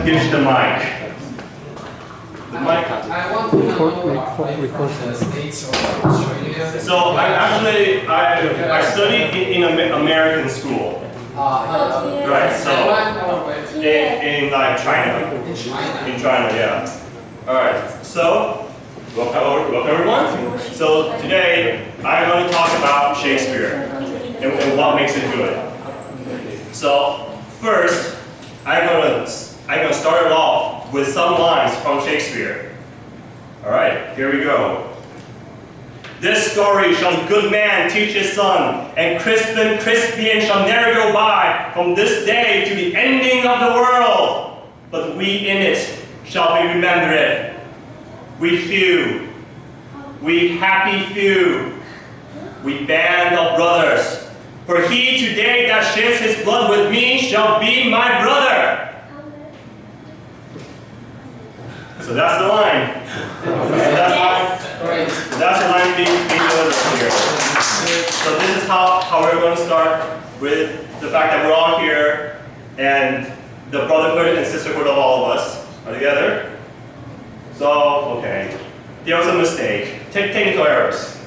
to ditch the mic. The mic. I want to know record the States or Australia. So I studied in American school. Right. So in like China. In China, yeah. All right. So welcome everyone. So today I'm going to talk about Shakespeare and what makes it good. So first, I'm gonna start it off with some lines from Shakespeare. All right, here we go. This story shall the good man teach his son, and Crispian shall never go by from this day to the ending of the world. But we in it shall be remembered. We few, we happy few, we band of brothers. For he today that sheds his blood with me shall be my brother. So that's the line. That's the line being delivered here. So this is how we're going to start with the fact that we're all here and the brotherhood and sisterhood of all of us are together. So, okay. There was a mistake. Technical errors.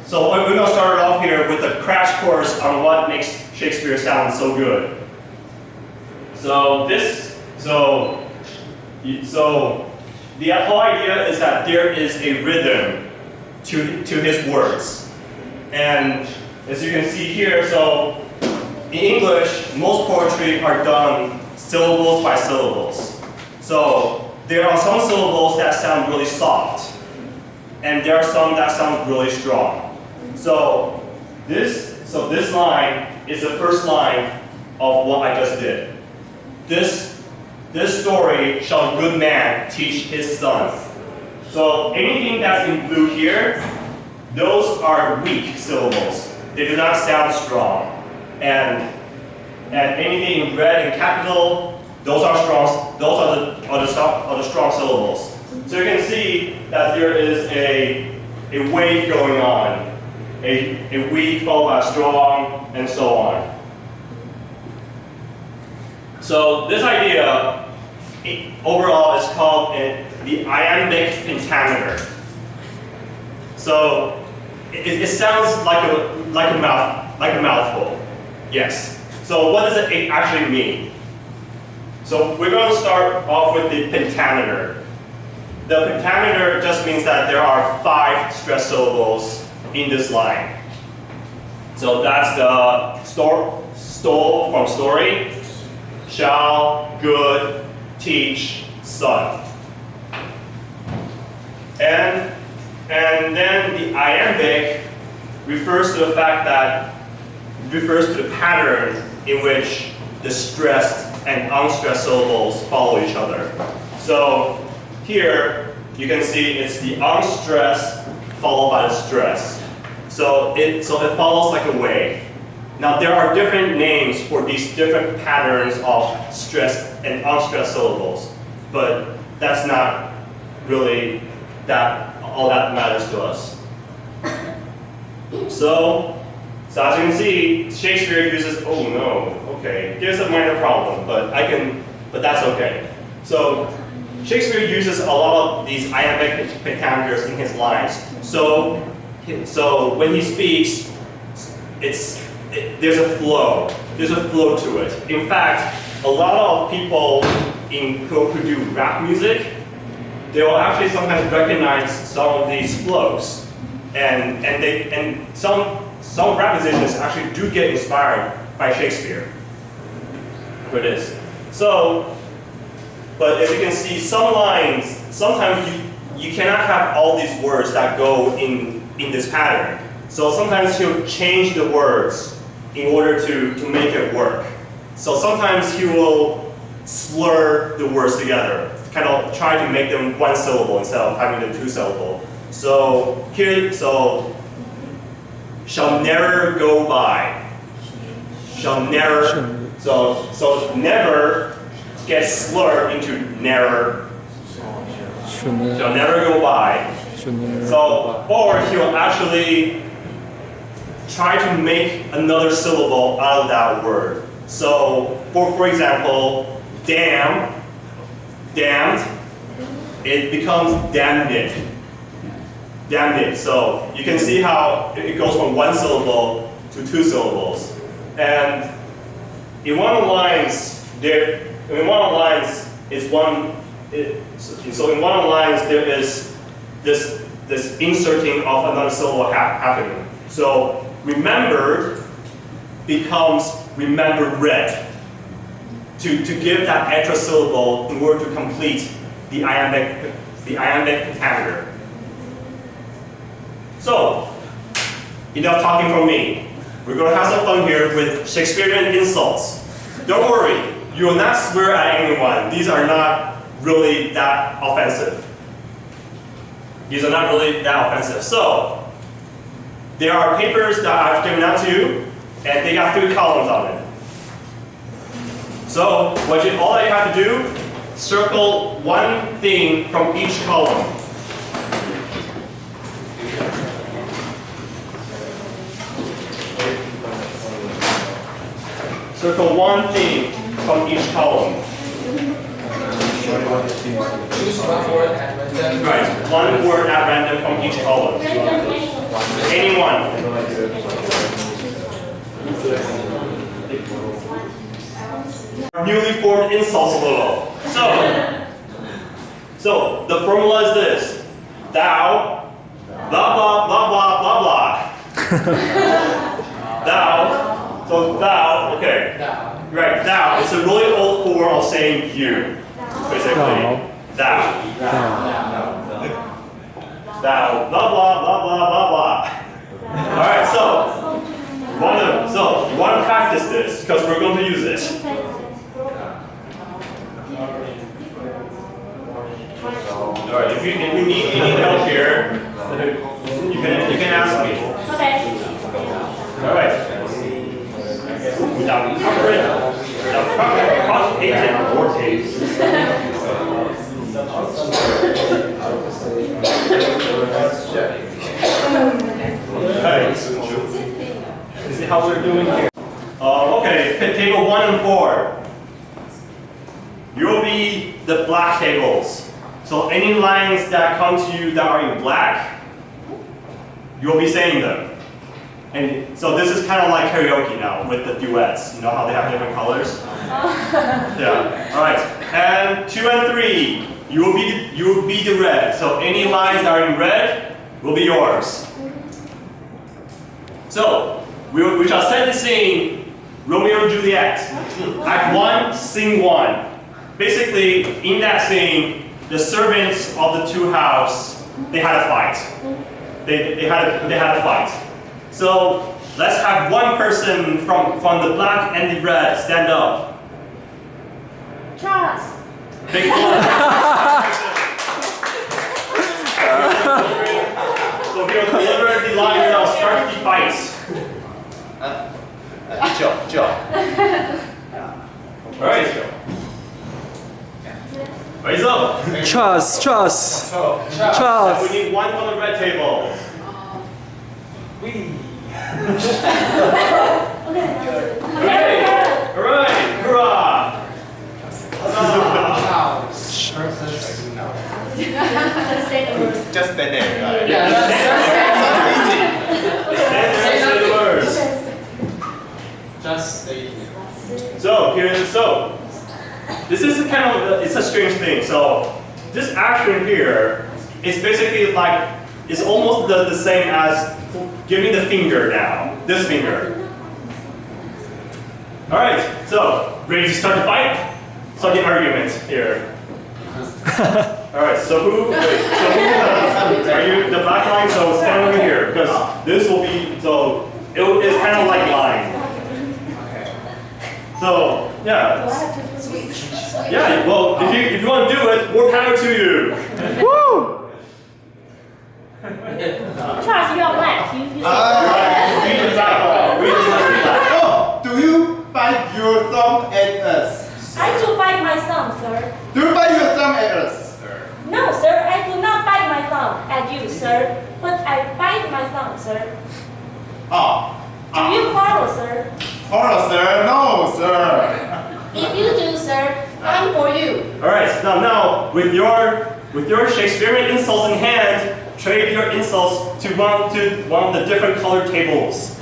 So we're going to start off here with a crash course on what makes Shakespeare sound so good. So the whole idea is that there is a rhythm to his words. And as you can see here, so in English, most poetry are done syllables by syllables. So there are some syllables that sound really soft, and there are some that sound really strong. So this line is the first line of what I just did. This story shall a good man teach his son. So anything that's in blue here, those are weak syllables. They do not sound strong. And anything in red and capital, those are strong. Those are the strong syllables. So you can see that there is a wave going on. A weak followed by strong, and so on. So this idea overall is called the iambic pentameter. So it sounds like a mouthful. Yes. So what does it actually mean? So we're going to start off with the pentameter. The pentameter just means that there are 5 stressed syllables in this line. So that's the stole from story, shall, good, teach, son. And then the iambic refers to the fact that refers to the pattern in which the stressed and unstressed syllables follow each other. So here you can see it's the unstressed followed by the stress. So it follows like a wave. Now there are different names for these different patterns of stressed and unstressed syllables, but that's not really all that matters to us. So as you can see, Shakespeare uses, there's a minor problem, but that's okay. So Shakespeare uses a lot of these iambic pentameters in his lines. So when he speaks, there's a flow. There's a flow to it. In fact, a lot of people who do rap music, they will actually sometimes recognize some of these flows, and some rap musicians actually do get inspired by Shakespeare for this. So, but as you can see, some lines sometimes you cannot have all these words that go in this pattern. So sometimes he'll change the words in order to make it work. So sometimes he will slur the words together, kind of try to make them one syllable instead of having them 2 syllable. So here, shall never go by. Shall never. So never gets slurred into never. Shall never go by. So, or he'll actually try to make another syllable out of that word. So, for example, damned, it becomes damned. Damned. So you can see how it goes from one syllable to two syllables. And in one of the lines, so in one of the lines there is this inserting of another syllable happening. So remembered becomes remembered. To give that extra syllable in order to complete the iambic pentameter. So, enough talking from me. We're going to have some fun here with Shakespearean insults. Don't worry, you will not swear at anyone. These are not really that offensive. So, there are papers that I've given out to you, and they got 3 columns on it. So, all that you have to do, circle one thing from each column. Circle one thing from each column. Choose one word at random. Right, one word at random from each column. Anyone. Newly formed insults a little. So the formula is this. Thou, blah, blah, blah, blah, blah, blah. Thou, okay. Right, thou. It's a really old form of saying you, basically. Thou, blah, blah, blah, blah, blah, blah. Alright, so you want to practice this, because we're going to use it. Alright, if you need any help here, you can ask me. Okay. Alright. Without agent or case. Okay. Let's see how we're doing here. Okay, table 1 and 4. You'll be the black tables. So any lines that come to you that are in black, you'll be saying them. And so this is kind of like karaoke now with the duets. You know how they have different colors? Yeah. All right. And 2 and 3, you will be the red. So any lines that are in red will be yours. So we shall set the scene. Romeo and Juliet. Act 1, scene 1. Basically, in that scene, the servants of the two houses, they had a fight. They had a fight. So let's have one person from the black and the red stand up. Charles. Big one. So we'll deliver the lines that will start the fight. Joe. All right. Raise up. Charles. We need one from the red table. Okay. All right. Hurrah. Just stand there. Just stay here. So this is kind of it's a strange thing. So this action here is basically like it's almost the same as giving the finger now. This finger. All right. So ready to start the fight? Start the argument here. All right. So who are you? The black line. So stand over here because this will be it's kind of like line. So yeah. Yeah, well, if you want to do it, more power to you. Woo! Charles, you are black. You say Read the black. Oh, do you bite your thumb at us? I do bite my thumb, sir. Do you bite your thumb at us? No, sir, I do not bite my thumb at you, sir. But I bite my thumb, sir. Do you quarrel, sir? Quarrel, sir? No, sir. If you do, sir, I'm for you. All right. Now with your Shakespearean insults in hand, trade your insults to one of the different colored tables.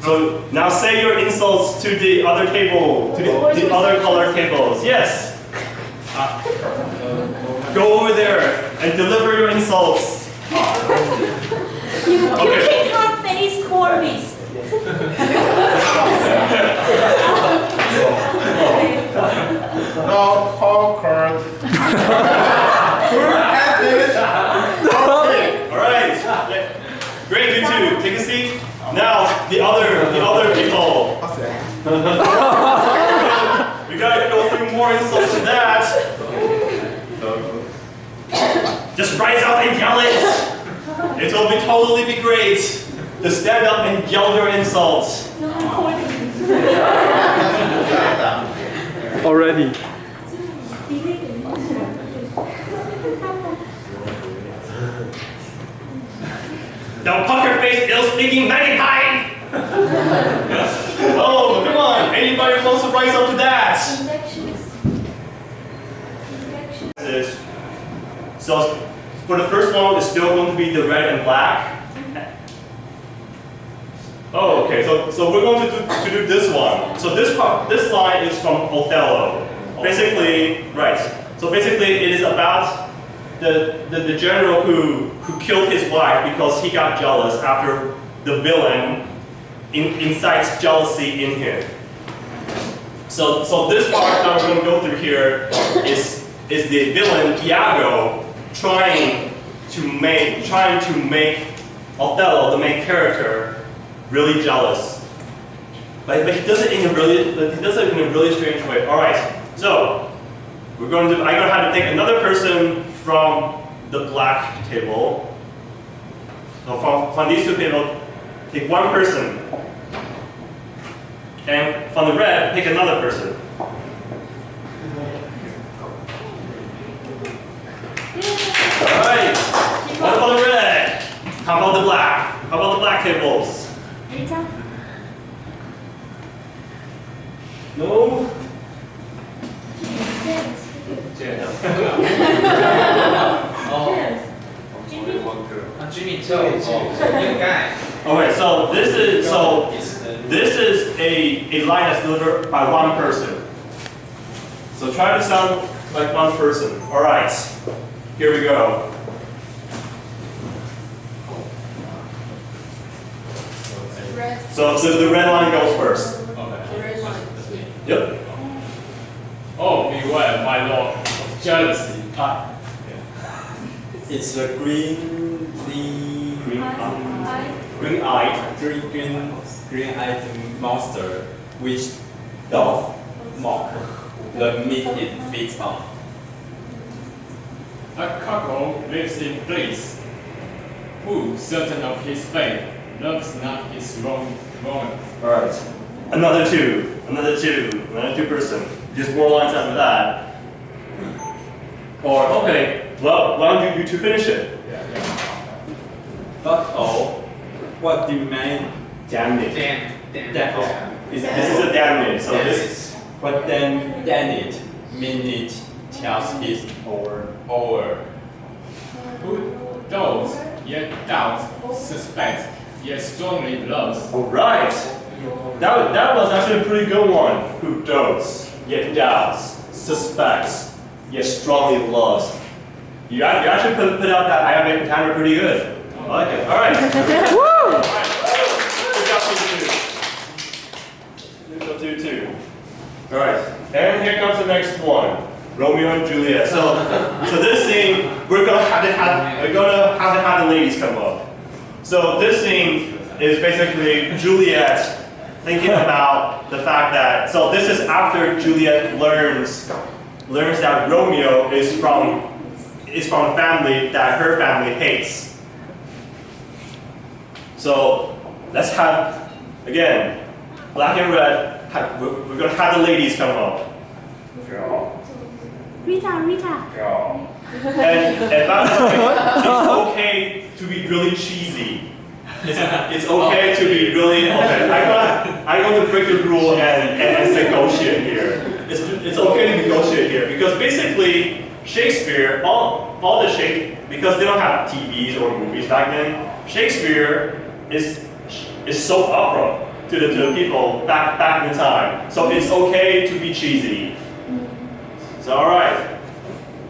So now say your insults to the other table, to the other colored tables. Yes. Go over there and deliver your insults. You can't face Corby's. No, conquered. All right. Great, you two. Take a seat. Now the other people. We gotta go through more insults than that. Just rise up and yell it. It will totally be great to stand up and yell your insults. No recording. Already. Now pucker face ill-speaking magpie. Oh, come on. Anybody wants to rise up to that? So for the first one, it's still going to be the red and black. Oh, okay. So we're going to do this one. So this line is from Othello. Basically, right. So basically, it is about the general who killed his wife because he got jealous after the villain incites jealousy in him. So this part that we're going to go through here is the villain Iago trying to make Othello, the main character, really jealous. But he does it in a really strange way. All right. So I'm gonna have to take another person from the black table. So from these two tables, take one person. And from the red, pick another person. Alright. What about the red? How about the black? How about the black tables? Rita? No? James. Jimmy, young guy. Alright, so this is a line that's delivered by one person. So try to sound like one person. Alright, here we go. Red. So the red line goes first. Red one. Yep. Oh, beware, my lord, of jealousy. It's a green eyed monster which doth mock the meat it feeds on. A cuckold lives in bliss, who, certain of his fate, loves not his wrong. Alright. Another two person. Just more lines after that. Or, okay, well, why don't you two finish it? But oh, what do you mean? Damn it. That oh. This is a damn it. So this. But then it mean it tells his over. Who doubts, yet doubts, suspects, yet strongly loves. Alright. That was actually a pretty good one. Who dotes, yet doubts, suspects, yet strongly loves. You actually put out that iambic pentameter pretty good. I like it. Alright. Woo! Good job, you two. Alright. And here comes the next one. Romeo and Juliet. So this scene, we're gonna have to have the ladies come up. So this scene is basically Juliet thinking about the fact that, so this is after Juliet learns that Romeo is from a family that her family hates. So let's have, again, black and red, we're gonna have the ladies come up. Rita. And by the way, it's okay to be really cheesy. It's okay to be really, okay, I'm going to break the rule and say go shit here. it's okay to negotiate here because basically Shakespeare, because they don't have TVs or movies back then, Shakespeare is soap opera to the people back in the time. So it's okay to be cheesy. So all right.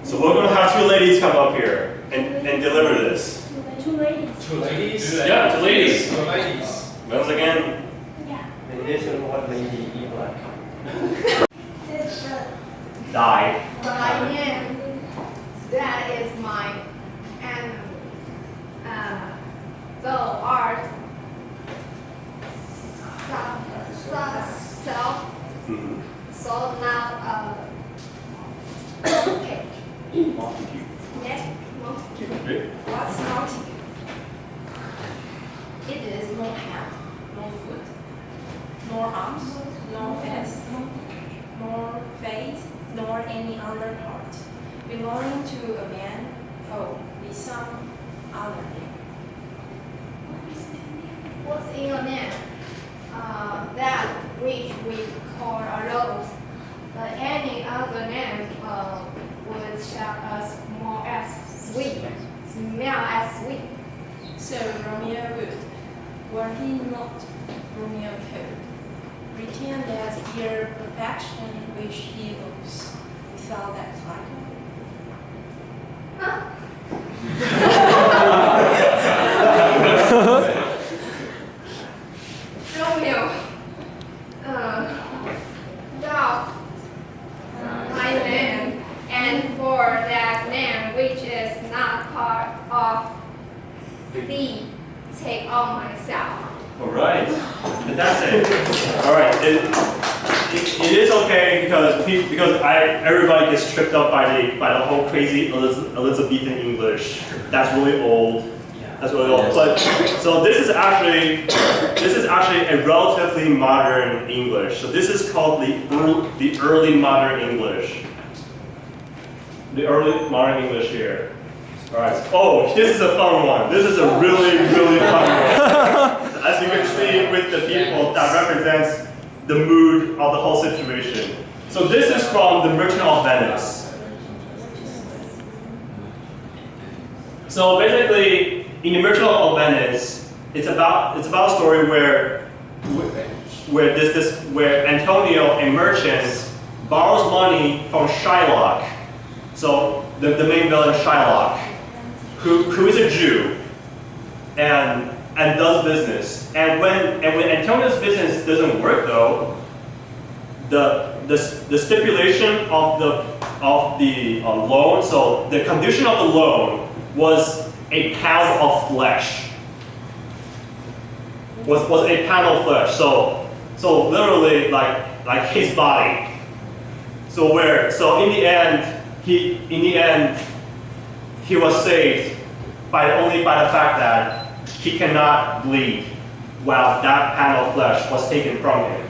So we're gonna have two ladies come up here and deliver this. Two ladies. Two ladies. Yeah, two ladies. Two ladies. Once again. Yeah. This is what lady eat like. Die. My name, that is my, and the art, Mm-hmm. so now, okay. Montague. Yes, Montague. Okay. What's Montague? It is no hand, no foot, nor arms, nor chest, nor face, nor any other part belonging to a man, be some other name. What's in a name? That which we call a rose, but any other name would smell as sweet. So Romeo would, were he not Romeo could, retain that dear perfection which he owes, without that title. Romeo, thou, my name, and for that name which is not part of thee, take on myself. All right. Fantastic. All right. It is okay because everybody gets tripped up by the whole crazy Elizabethan English. That's really old. That's really old. But so this is actually a relatively modern English. So this is called the early modern English. The early modern English here. All right. Oh, this is a fun one. This is a really fun one. As you can see with the people, that represents the mood of the whole situation. So this is from The Merchant of Venice. So basically, in The Merchant of Venice, it's about a story where Antonio, a merchant, borrows money from Shylock. So the main villain Shylock, who is a Jew, and does business. And when Antonio's business doesn't work though, the stipulation of the loan, so the condition of the loan was a pound of flesh. Was a pound of flesh. So literally like his body. So in the end he was saved only by the fact that he cannot bleed while that pound of flesh was taken from him.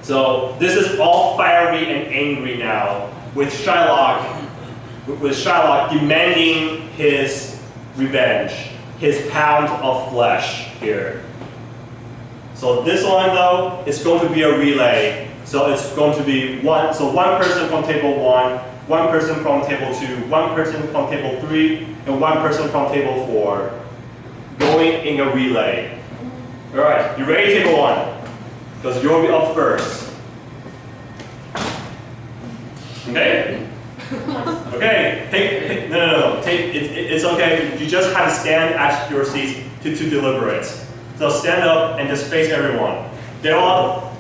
So this is all fiery and angry now, with Shylock demanding his revenge, his pound of flesh here. So this one though is going to be a relay. So it's going to be one person from table 1, one person from table 2, one person from table 3, and one person from table 4, going in a relay. All right, you ready, table 1? Because you'll be up first. Okay? Okay, no. It's okay. You just have to stand at your seats to deliberate. So stand up and just face everyone.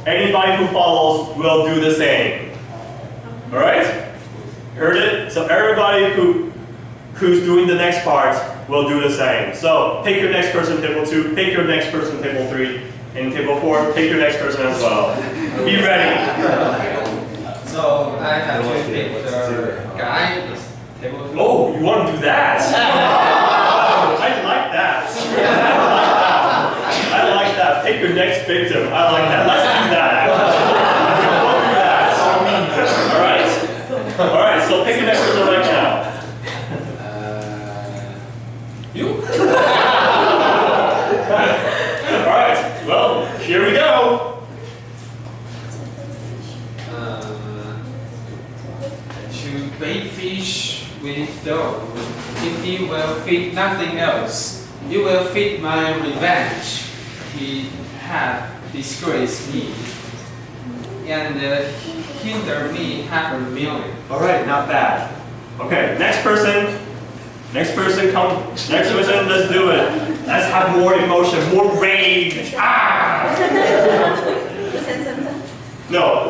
Anybody who follows will do the same. All right? Heard it? So everybody who's doing the next part will do the same. So take your next person, table 2. Take your next person, table 3. And table 4, take your next person as well. Be ready. So I have to pick the guy. Table 2. Oh, you want to do that? I like that. I like that. Take your next victim. I like that. Let's do that. We'll do that. All right. All right. So pick your next person right now. You. All right. Well, here we go. So, if he will feed nothing else, you will feed my revenge. He hath disgraced me and hindered me half a million. All right, not bad. Okay, next person. Next person, come. Next person, let's do it. Let's have more emotion, more rage. Ah! No,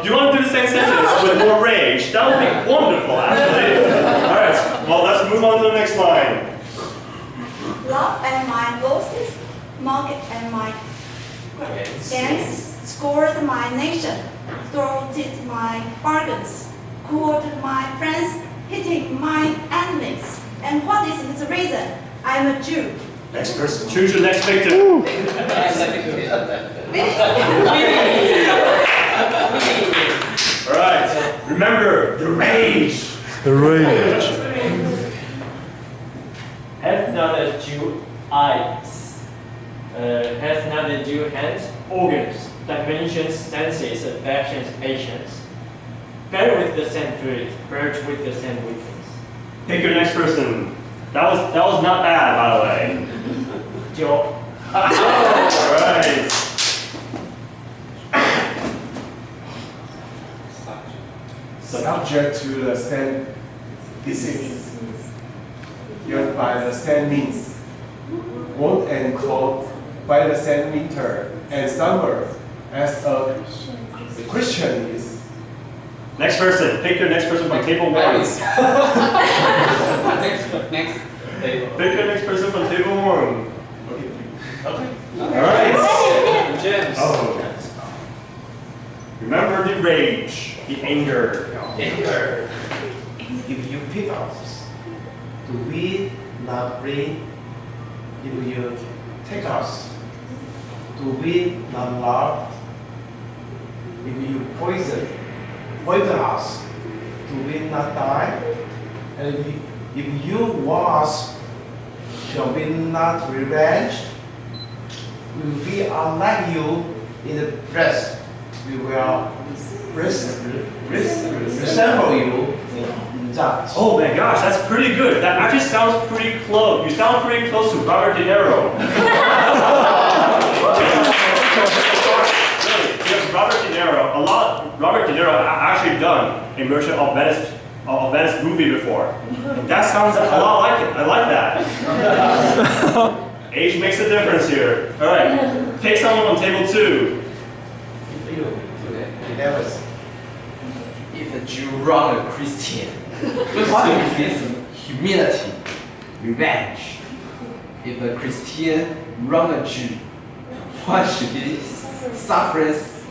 you want to do the same sentence with more rage? That would be wonderful, actually. All right, well, let's move on to the next line. Love and my losses, market and my gains, scored my nation, thwarted my bargains, courted my friends, hitting my enemies. And what is its reason? I'm a Jew. Next person, choose your next victim. All right, remember the rage. The rage. Has not a Jew eyes, has not a Jew hands, organs, dimensions, senses, affections, patience. Bear with the same fruit, purge with the same weakness. Pick your next person. That was not bad, by the way. Joe. All right. Subject to the same disease, used by the same means, warm and cold by the same winter and summer, as a Christian is. Next person. Pick your next person from table 1. Next. Pick your next person from table 1. Okay. All right. James. Oh. Remember the rage, the anger. If you pick us, do we not bring? If you take us, do we not love? If you poison us, do we not die? And if you wash, shall we not revenge? Will we unlike you in the breast? We will resemble you in that. Oh my gosh, that's pretty good. That actually sounds pretty close. You sound pretty close to Robert De Niro. Really, because Robert De Niro, Robert De Niro actually done a Merchant of Venice movie before. That sounds a lot like it. I like that. Age makes a difference here. All right, pick someone on table 2. If a Jew wrong a Christian, what is his humility? Revenge. If a Christian wrong a Jew, what should his sufferance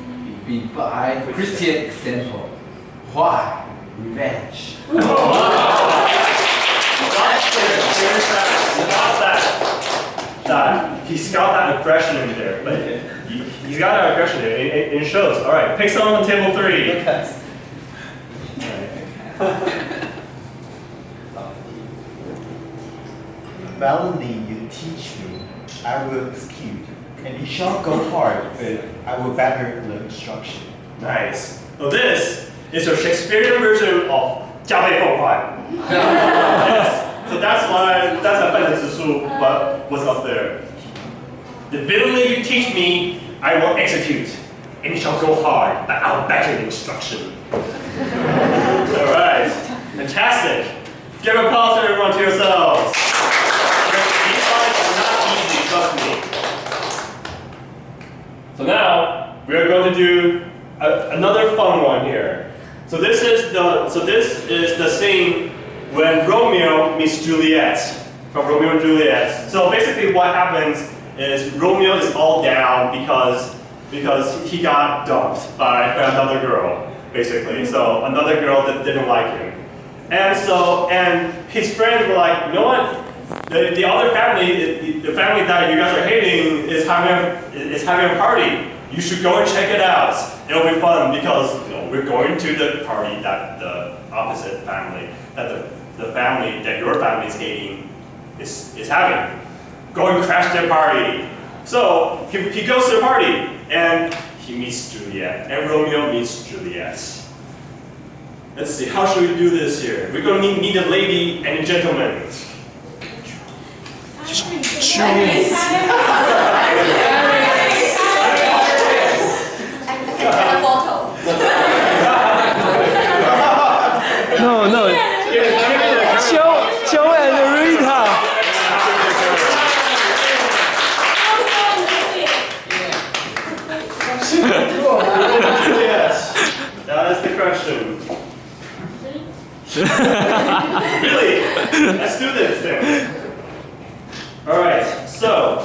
be by Christian example? Why? Revenge. He's got that aggression in there, but he's got that aggression in it. It shows. All right, pick someone on table 3. Valiantly you teach me, I will execute, and it shall go hard, but I will better the instruction. Nice. So this is your Shakespearean version of 加倍奉还. Yes. So that's a sentence what was up there. The villainy you teach me, I will execute, and it shall go hard, but I'll better the instruction. All right, fantastic. Give applause to everyone to yourselves. These lines are not easy, trust me. So now we're going to do another fun one here. So this is the scene when Romeo meets Juliet from Romeo and Juliet. So basically, what happens is Romeo is all down because he got dumped by another girl, basically. So another girl that didn't like him, and his friends were like, you know what? The other family, the family that you guys are hating, is having a party. You should go and check it out. It'll be fun because we're going to the party that the opposite family, that the family that your family is hating is having. Go and crash their party. So he goes to the party and he meets Juliet, and Romeo meets Juliet. Let's see, how should we do this here? We're going to need a lady and a gentleman. No. Joe and Rita. Yes, that is the question. Really? Let's do this then. Alright, so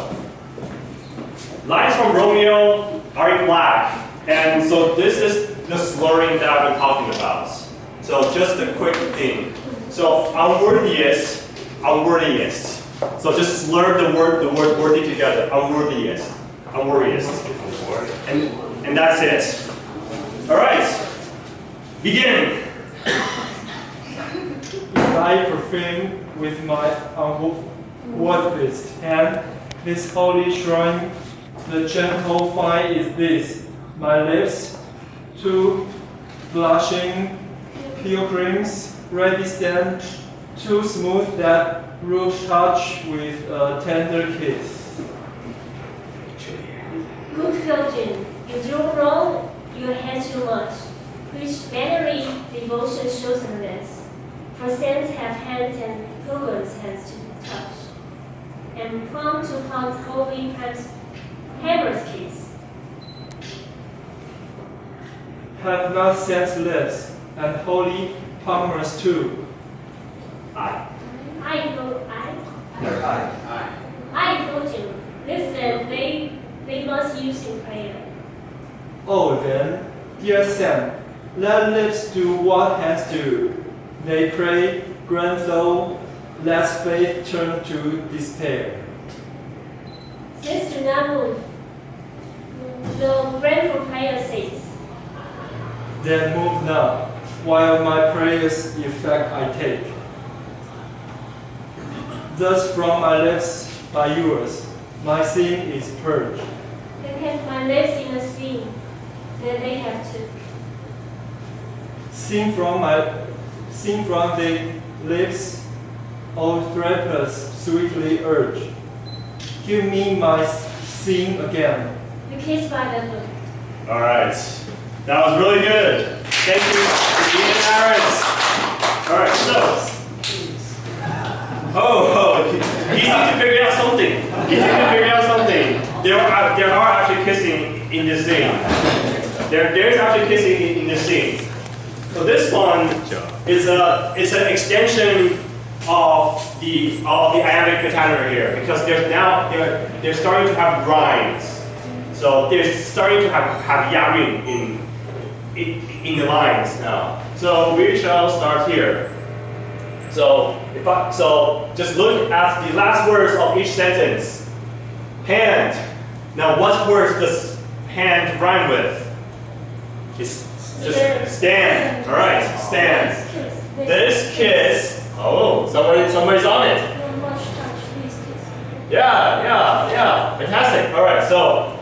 lines from Romeo are in black, and so this is the slurring that I've been talking about. So just a quick thing. So unworthiest. So just slur the word worthy together. Unworthiest. And that's it. Alright. Begin. I profane with my unworthiest hand this holy shrine. The gentle fire is this. My lips, two blushing pilgrims, ready stand, too smooth that roof touch with a tender kiss. Good Philippine, you do wrong, you hate too much, which mannerly devotion shows in this. For saints have hands and pilgrims hands to touch, and prompt to pound holy hammer's kiss. Have not saints lips, and holy palmers too. I told you, listen, they must use in prayer. Oh then, dear Sam, let lips do what hands do. They pray, grant thou, lest faith turn to despair. Saints do not move, though grant for prayer sakes. Then move not, while my prayers effect I take. Thus from my lips by yours, my sin is purged. They have my lips in a sin, that they have to. Sing from the lips, O thrapers sweetly urge. Give me my sin again. You kiss by the book. Alright. That was really good. Thank you, Ian and Aaron. Alright, so. Easy to figure out something. There are actually kissing in this scene. There's actually kissing in this scene. So this one is an extension of the iambic pentameter here, because they're starting to have rhymes. So they're starting to have yarin in the lines now. So we shall start here. So just look at the last words of each sentence. Hand. Now what words does hand rhyme with? It's just stand. Alright, stand. This kiss. Oh, somebody's on it. Yeah. Fantastic. Alright, so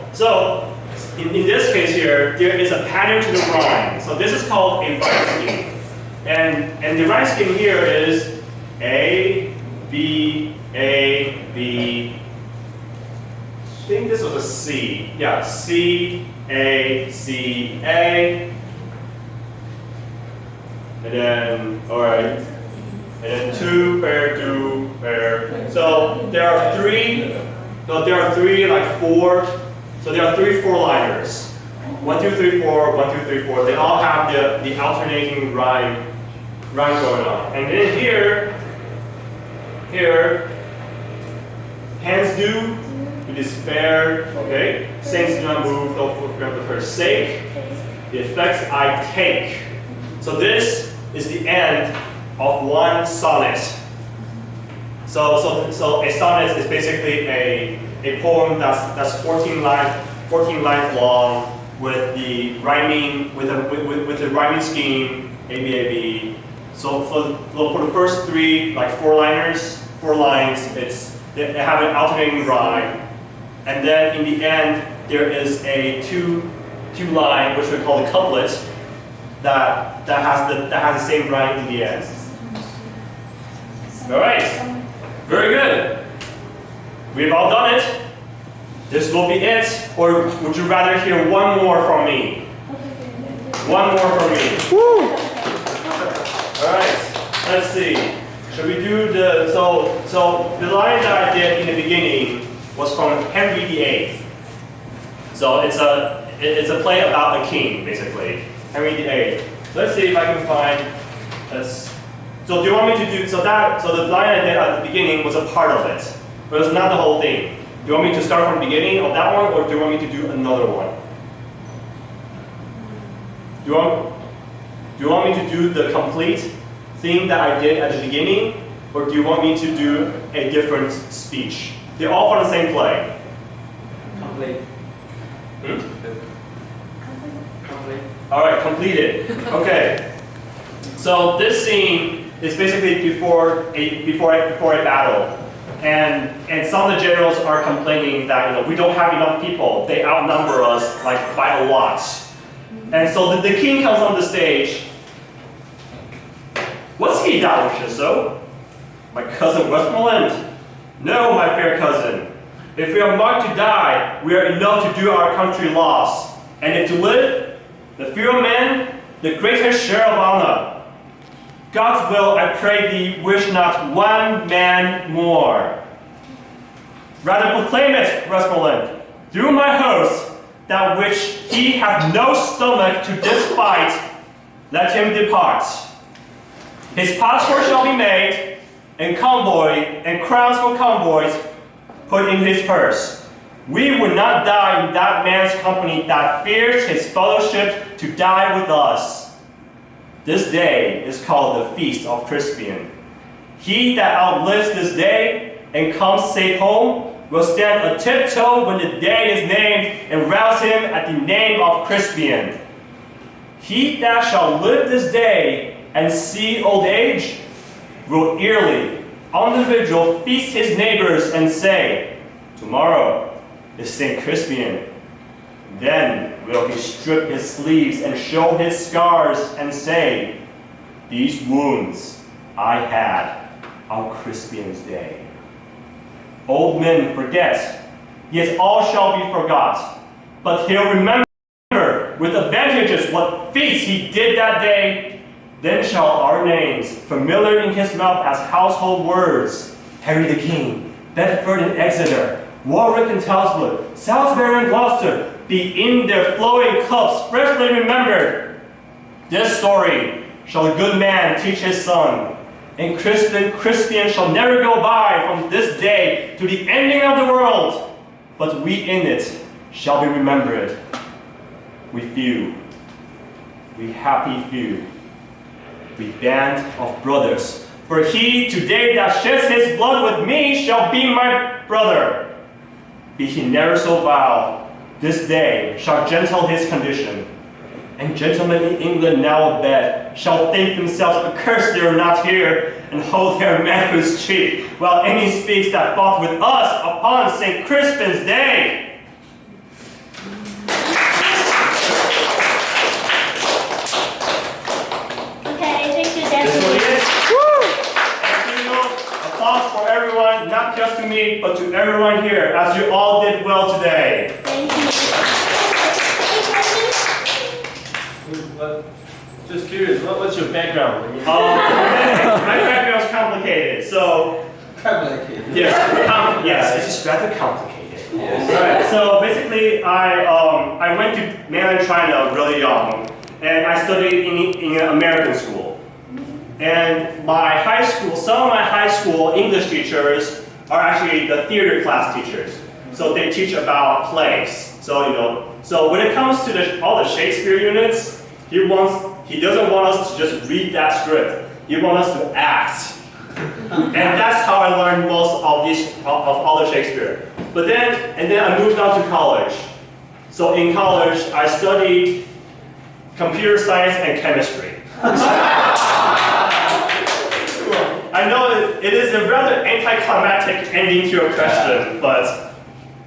in this case here, there is a pattern to the rhyme. So this is called a rhyme scheme. And the rhyme scheme here is A, B, A, B. I think this was a C. Yeah, C, A, C, A. And then, alright. And then two pair. So there are three like four. So there are three four-liners. 1, 2, 3, 4, 1, 2, 3, 4. They all have the alternating rhyme going on. And then here, hands do despair, okay? Saints do not move, don't forget the first sake. The effects I take. So this is the end of one sonnet. So a sonnet is basically a poem that's 14 lines long with the rhyming with the rhyming scheme A-B. So for the first three, like four lines, they have an alternating rhyme, and then in the end there is a two line, which we call the couplet, that has the same rhyme in the end. All right, very good. We've all done it. This will be it, or would you rather hear one more from me? One more from me. Woo! All right, let's see. Should we do so the line that I did in the beginning was from Henry VIII. So it's a play about a king, basically. Henry VIII. Let's see if I can find. So do you want me to do so the line I did at the beginning was a part of it, but it's not the whole thing. Do you want me to start from the beginning of that one, or do you want me to do another one? Do you want me to do the complete thing that I did at the beginning, or do you want me to do a different speech? They're all from the same play. Complete. Complete. All right, completed. Okay. So this scene is basically before a battle, and some of the generals are complaining that we don't have enough people. They outnumber us like by a lot. And so the king comes on the stage. What's he that wishes so? My cousin Westmoreland? No, my fair cousin. If we are marked to die, we are enough to do our country loss. And if to live, the fewer men, the greater share of honor. God's will, I pray thee, wish not one man more. Rather proclaim it, Westmoreland, through my host, that which he hath no stomach to despite, let him depart. His passport shall be made, and convoy and crowns for convoys put in his purse. We would not die in that man's company that fears his fellowship to die with us. This day is called the Feast of Crispian. He that outlives this day and comes safe home will stand a tiptoe when the day is named and rouse him at the name of Crispian. He that shall live this day and see old age will yearly on the vigil feast his neighbors and say, tomorrow is St. Crispian. Then will he strip his sleeves and show his scars and say, these wounds I had on Crispian's day. Old men forget, yet all shall be forgot. But he'll remember with advantages what feats he did that day. Then shall our names, familiar in his mouth as household words, Harry the King, Bedford and Exeter, Warwick and Talbot, Salisbury and Gloucester, be in their flowing cups freshly remembered. This story shall a good man teach his son, and Crispian shall never go by from this day to the ending of the world, but we in it shall be remembered. We few, we happy few, we band of brothers, for he today that sheds his blood with me shall be my brother. Be he never so vile, this day shall gentle his condition. And gentlemen in England now abed shall think themselves accursed they are not here, and hold their manhood's cheek, while any speaks that fought with us upon St. Crispin's day. Okay, thank you, Devry. This will be it. Woo! Thank you. Applause for everyone, not just to me, but to everyone here, as you all did well today. Thank you. Just curious, what's your background? My background is complicated, so Complicated. yes, it's just rather complicated. Yes. Right. So basically, I went to mainland China really young, and I studied in an American school. And my high school, some of my high school English teachers are actually the theater class teachers. So they teach about plays. So when it comes to all the Shakespeare units, he doesn't want us to just read that script. He wants us to act. And that's how I learned most of all the Shakespeare. But then I moved on to college. So in college, I studied computer science and chemistry. I know it is a rather anticlimactic ending to your question, but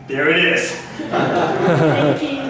there it is. Thank you.